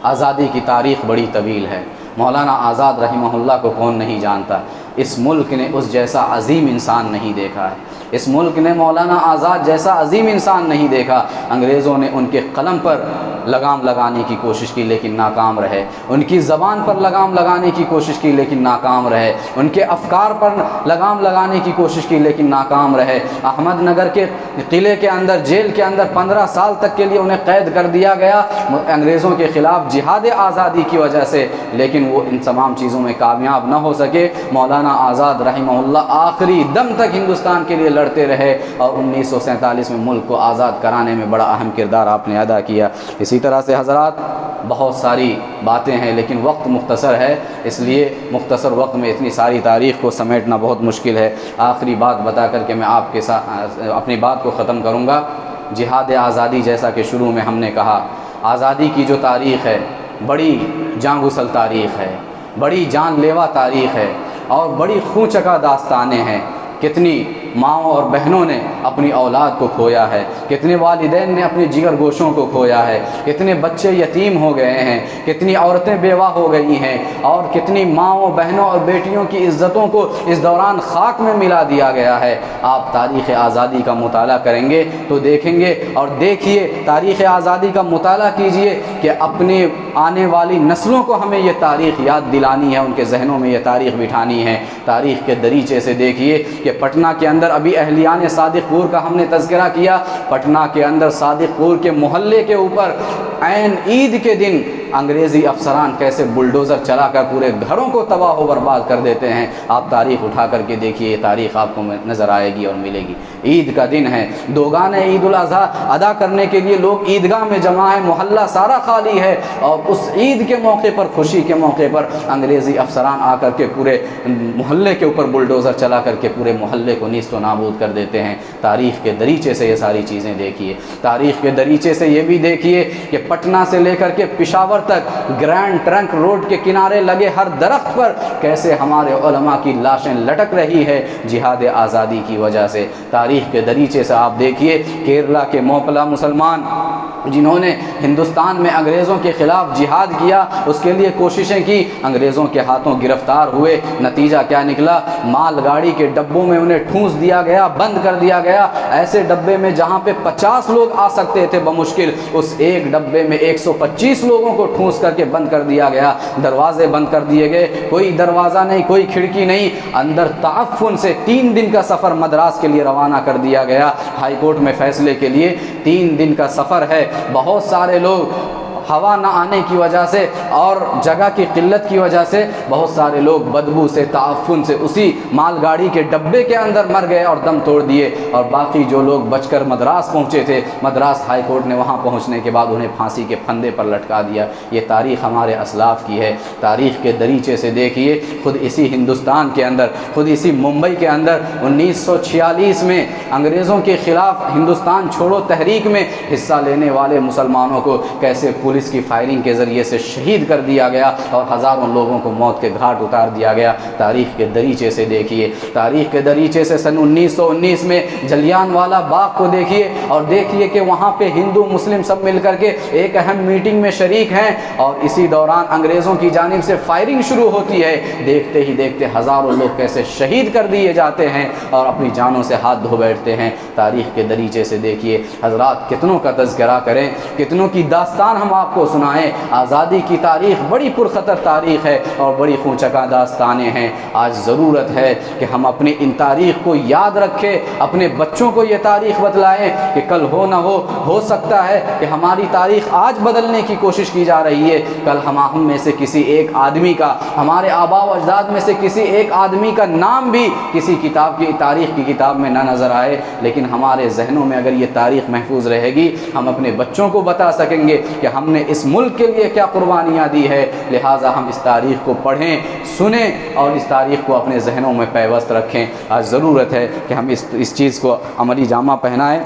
A: آزادی کی تاریخ بڑی طویل ہے۔ مولانا آزاد رحمہ اللہ کو کون نہیں جانتا؟ اس ملک نے اس جیسا عظیم انسان نہیں دیکھا ہے، اس ملک نے مولانا آزاد جیسا عظیم انسان نہیں دیکھا۔ انگریزوں نے ان کے قلم پر لگام لگانے کی کوشش کی لیکن ناکام رہے، ان کی زبان پر لگام لگانے کی کوشش کی لیکن ناکام رہے، ان کے افکار پر لگام لگانے کی کوشش کی لیکن ناکام رہے۔ احمد نگر کے قلعے کے اندر، جیل کے اندر 15 سال تک کے لیے انہیں قید کر دیا گیا انگریزوں کے خلاف جہاد آزادی کی وجہ سے، لیکن وہ ان تمام چیزوں میں کامیاب نہ ہو سکے۔ مولانا آزاد رحمہ اللہ آخری دم تک ہندوستان کے لیے لڑتے رہے اور 1947 میں ملک کو آزاد کرانے میں بڑا اہم کردار آپ نے ادا کیا۔ اسی طرح سے حضرات بہت ساری باتیں ہیں لیکن وقت مختصر ہے، اس لیے مختصر وقت میں اتنی ساری تاریخ کو سمیٹنا بہت مشکل ہے۔ آخری بات بتا کر کے میں آپ کے ساتھ اپنی بات کو ختم کروں گا۔ جہاد آزادی، جیسا کہ شروع میں ہم نے کہا، آزادی کی جو تاریخ ہے بڑی جاں گسل تاریخ ہے، بڑی جان لیوا تاریخ ہے اور بڑی خون چکا داستانیں ہیں۔ کتنی ماؤں اور بہنوں نے اپنی اولاد کو کھویا ہے، کتنے والدین نے اپنے جگر گوشوں کو کھویا ہے، کتنے بچے یتیم ہو گئے ہیں، کتنی عورتیں بیوہ ہو گئی ہیں اور کتنی ماؤں، بہنوں اور بیٹیوں کی عزتوں کو اس دوران خاک میں ملا دیا گیا ہے۔ آپ تاریخ آزادی کا مطالعہ کریں گے تو دیکھیں گے، اور دیکھیے تاریخ آزادی کا مطالعہ کیجئے کہ اپنے آنے والی نسلوں کو ہمیں یہ تاریخ یاد دلانی ہے، ان کے ذہنوں میں یہ تاریخ بٹھانی ہے۔ تاریخ کے دریچے سے دیکھیے کہ پٹنہ کے اندر ابھی اہلیان صادق پور کا ہم نے تذکرہ کیا، پٹنہ کے اندر صادق پور کے محلے کے اوپر عین عید کے دن انگریزی افسران کیسے بلڈوزر چلا کر پورے گھروں کو تباہ و برباد کر دیتے ہیں۔ آپ تاریخ اٹھا کر کے دیکھیے، یہ تاریخ آپ کو نظر آئے گی اور ملے گی۔ عید کا دن ہے، دوگانے عید الاضحیٰ ادا کرنے کے لیے لوگ عیدگاہ میں جمع ہیں، محلہ سارا خالی ہے، اور اس عید کے موقع پر، خوشی کے موقع پر انگریزی افسران آ کر کے پورے محلے کے اوپر بلڈوزر چلا کر کے پورے محلے کو نیست و نابود کر دیتے ہیں۔ تاریخ کے دریچے سے یہ ساری چیزیں دیکھیے، تاریخ کے دریچے سے یہ بھی دیکھیے کہ پٹنہ سے لے کر کے پشاور تک گرینڈ ٹرنک روڈ کے کنارے لگے ہر درخت پر کیسے ہمارے علماء کی لاشیں لٹک رہی ہے جہاد آزادی کی وجہ سے۔ تاریخ کے دریچے سے آپ دیکھیے کیرلا کے موپلا مسلمان جنہوں نے ہندوستان میں انگریزوں کے خلاف جہاد کیا، اس کے لیے کوششیں کی، انگریزوں کے ہاتھوں گرفتار ہوئے، نتیجہ کیا نکلا؟ مال گاڑی کے ڈبوں میں انہیں ٹھونس دیا گیا، بند کر دیا گیا۔ ایسے ڈبے میں جہاں پہ 50 لوگ آ سکتے تھے بمشکل، اس ایک ڈبے میں 125 لوگوں کو ٹھونس کر کے بند کر دیا گیا۔ دروازے بند کر دیے گئے، کوئی دروازہ نہیں، کوئی کھڑکی نہیں۔ اندر تعفن سے 3 دن کا سفر مدراس کے لیے روانہ کر دیا گیا ہائی کورٹ میں فیصلے کے لیے۔ 3 دن کا سفر ہے، بہت سارے لوگ ہوا نہ آنے کی وجہ سے اور جگہ کی قلت کی وجہ سے بہت سارے لوگ بدبو سے، تعفن سے اسی مال گاڑی کے ڈبے کے اندر مر گئے اور دم توڑ دیے، اور باقی جو لوگ بچ کر مدراس پہنچے تھے، مدراس ہائی کورٹ نے وہاں پہنچنے کے بعد انہیں پھانسی کے پھندے پر لٹکا دیا۔ یہ تاریخ ہمارے اسلاف کی ہے۔ تاریخ کے دریچے سے دیکھیے، خود اسی ہندوستان کے اندر، خود اسی ممبئی کے اندر 1946 میں انگریزوں کے خلاف ہندوستان چھوڑو تحریک میں حصہ لینے والے مسلمانوں کو کیسے پولیس کی فائرنگ کے ذریعے سے شہید کر دیا گیا اور ہزاروں لوگوں کو موت کے گھاٹ اتار دیا گیا۔ تاریخ کے دریچے سے دیکھیے، تاریخ کے دریچے سے سن 1919 میں جلیان والا باغ کو دیکھیے اور دیکھیے کہ وہاں پہ ہندو مسلم سب مل کر کے ایک اہم میٹنگ میں شریک ہیں، اور اسی دوران انگریزوں کی جانب سے فائرنگ شروع ہوتی ہے۔ دیکھتے ہی دیکھتے ہزاروں لوگ کیسے شہید کر دیے جاتے ہیں اور اپنی جانوں سے ہاتھ دھو بیٹھتے ہیں۔ تاریخ کے دریچے سے دیکھیے حضرات، کتنوں کا تذکرہ کریں، کتنوں کی داستان ہم آپ کو سنائیں۔ آزادی کی تاریخ بڑی پرخطر تاریخ ہے اور بڑی خونچکا داستانیں ہیں۔ آج ضرورت ہے کہ ہم اپنی ان تاریخ کو یاد رکھیں، اپنے بچوں کو یہ تاریخ بتلائیں کہ کل ہو نہ ہو سکتا ہے کہ ہماری تاریخ آج بدلنے کی کوشش کی جا رہی ہے، کل ہم میں سے کسی ایک آدمی کا، ہمارے آباء و اجداد میں سے کسی ایک آدمی کا نام بھی کسی کتاب کی، تاریخ کی کتاب میں نہ نظر آئے، لیکن ہمارے ذہنوں میں اگر یہ تاریخ محفوظ رہے گی، ہم اپنے بچوں کو بتا سکیں گے کہ ہم اپنے اس ملک کے لیے کیا قربانیاں دی ہے، لہٰذا ہم اس تاریخ کو پڑھیں، سنیں اور اس تاریخ کو اپنے ذہنوں میں پیوست رکھیں۔ آج ضرورت ہے کہ ہم اس چیز کو عملی جامہ پہنائیں۔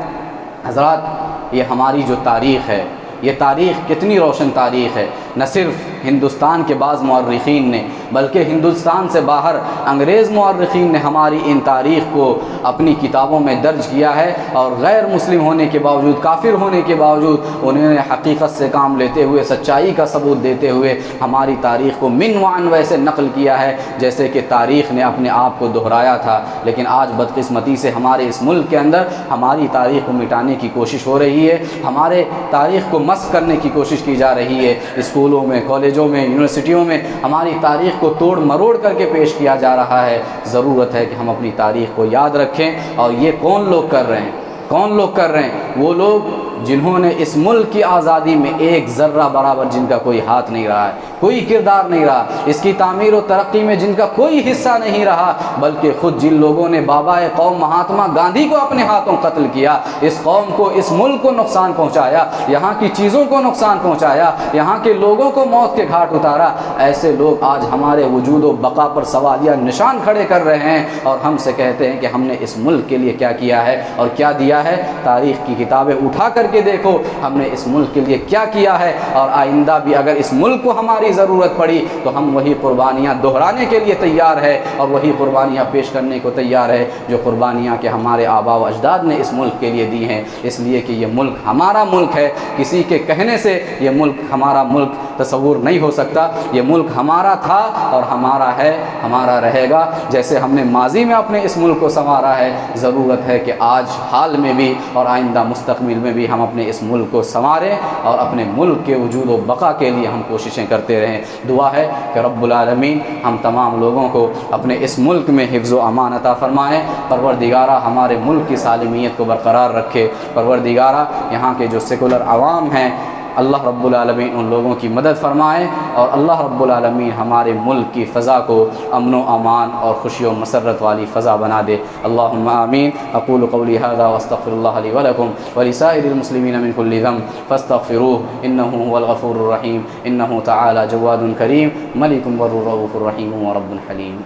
A: حضرات، یہ ہماری جو تاریخ ہے، یہ تاریخ کتنی روشن تاریخ ہے۔ نہ صرف ہندوستان کے بعض مورخین نے بلکہ ہندوستان سے باہر انگریز مورخین نے ہماری ان تاریخ کو اپنی کتابوں میں درج کیا ہے، اور غیر مسلم ہونے کے باوجود، کافر ہونے کے باوجود انہوں نے حقیقت سے کام لیتے ہوئے، سچائی کا ثبوت دیتے ہوئے ہماری تاریخ کو من وعن ویسے نقل کیا ہے جیسے کہ تاریخ نے اپنے آپ کو دہرایا تھا۔ لیکن آج بدقسمتی سے ہمارے اس ملک کے اندر ہماری تاریخ کو مٹانے کی کوشش ہو رہی ہے، ہمارے تاریخ کو مسخ کرنے کی کوشش کی جا رہی ہے۔ اسکولوں میں، کالجوں میں، یونیورسٹیوں میں ہماری تاریخ کو توڑ مروڑ کر کے پیش کیا جا رہا ہے۔ ضرورت ہے کہ ہم اپنی تاریخ کو یاد رکھیں۔ اور یہ کون لوگ کر رہے ہیں؟ کون لوگ کر رہے ہیں؟ وہ لوگ جنہوں نے اس ملک کی آزادی میں ایک ذرہ برابر جن کا کوئی ہاتھ نہیں رہا ہے، کوئی کردار نہیں رہا، اس کی تعمیر و ترقی میں جن کا کوئی حصہ نہیں رہا، بلکہ خود جن لوگوں نے بابا قوم مہاتما گاندھی کو اپنے ہاتھوں قتل کیا، اس قوم کو، اس ملک کو نقصان پہنچایا، یہاں کی چیزوں کو نقصان پہنچایا، یہاں کے لوگوں کو موت کے گھاٹ اتارا، ایسے لوگ آج ہمارے وجود و بقا پر سوالیہ نشان کھڑے کر رہے ہیں اور ہم سے کہتے ہیں کہ ہم نے اس ملک کے لیے کیا کیا ہے اور کیا دیا ہے۔ تاریخ کی کتابیں اٹھا کر کے دیکھو ہم نے اس ملک کے لیے کیا کیا ہے، اور آئندہ بھی اگر اس ملک کو ہماری ضرورت پڑی تو ہم وہی قربانیاں دہرانے کے لیے تیار ہے اور وہی قربانیاں پیش کرنے کو تیار ہے جو قربانیاں کہ ہمارے آباء و اجداد نے اس ملک کے لیے دی ہیں، اس لیے کہ یہ ملک ہمارا ملک ہے۔ کسی کے کہنے سے یہ ملک ہمارا ملک تصور نہیں ہو سکتا۔ یہ ملک ہمارا تھا اور ہمارا ہے، ہمارا رہے گا۔ جیسے ہم نے ماضی میں اپنے اس ملک کو سنوارا ہے، ضرورت ہے کہ آج حال میں بھی اور آئندہ مستقبل میں بھی ہم اپنے اس ملک کو سنواریں اور اپنے ملک کے وجود و بقا کے لیے ہم کوششیں کرتے رہیں۔ دعا ہے کہ رب العالمین ہم تمام لوگوں کو اپنے اس ملک میں حفظ و امان عطا فرمائیں۔ پروردگارہ ہمارے ملک کی سالمیت کو برقرار رکھے۔ پروردگارہ یہاں کے جو سیکولر عوام ہیں، اللہ رب العالمین ان لوگوں کی مدد فرمائے، اور اللہ رب العالمین ہمارے ملک کی فضا کو امن و امان اور خوشی و مسرت والی فضا بنا دے۔ اللہم آمین۔ اقول قولی ھذا واستغفر اللہ لی ولکم ولسائر المسلمین من کل ذنب فاستغفروہ انہ هو الغفور الرحیم انہ تعالی جواد کریم ملک بر رؤوف رحیم ورب حلیم۔